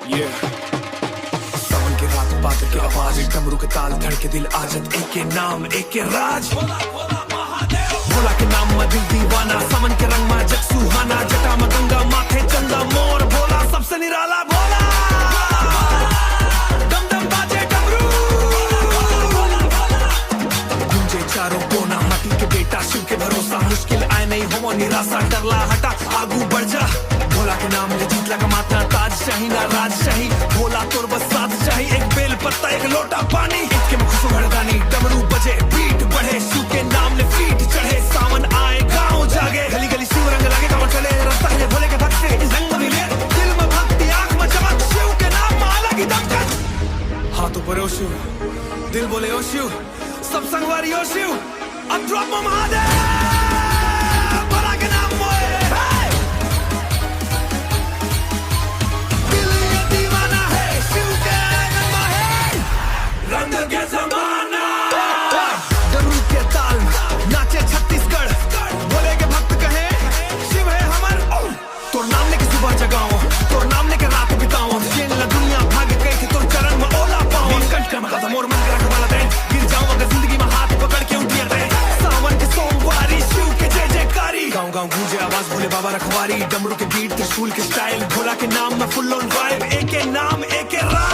सावन की रात बादल की आवाज, डमरू के ताल, धड़के दिल, आजत एक के नाम एक के राज। भोला के नाम में दिल दीवाना, सावन के रंग में जग सुहाना, जटा में गंगा, माथे चंदा मोर, भोला सबसे निराला भोला। दम दम बाजे डमरू, गूंजे चारों कोना, माटी के बेटा शिव के भरोसा, मुश्किल आए नहीं हो निराशा, डरला हटा आगू बढ़ जा। भोला के नाम में जीतला का माथा, ताज शाही ना राजशाही, भोला तोर बस साथ शाही, एक बेल पत्ता एक लोटा पानी, इसके में खुशबू भड़कानी, डमरू बजे बीट बढ़े, शिव के नाम ने फीट चढ़े, सावन आए गाँव जागे, गली गली शिव रंग लगे, गाँव चले रास्ता है भोले के भक्त से रंग मिले, दिल में भक्ति आंख में चमक, शिव के नाम में अलग ही दमकत। हाथ ऊपर ओ शिव, दिल बोले ओ शिव, सब संगवारी ओ शिव, अब ड्रॉप महादेव, भोला के नाम मोए। डमरू के ताल नाचे छत्तीसगढ़, भोले के भक्त कहे शिव है हमर। तोर नाम लेके सुबह जगाओ, तोर नाम लेके रात बिताओ, जेल दुनिया भाग गई थी तोर चरण में ओला पाओ, कंठ का मतलब मोर मन का वाला दे, गिर जाऊं अगर जिंदगी में हाथ पकड़ के उठिया दे, सावन के सोमवारी शिव के जय जयकारी, गाँव गाँव गूंजे आवाज भोले बाबा रखवारी, डमरू के बीट त्रिशूल के स्टाइल, भोला के नाम में फुल ऑन वाइब, एक के नाम एक के राज।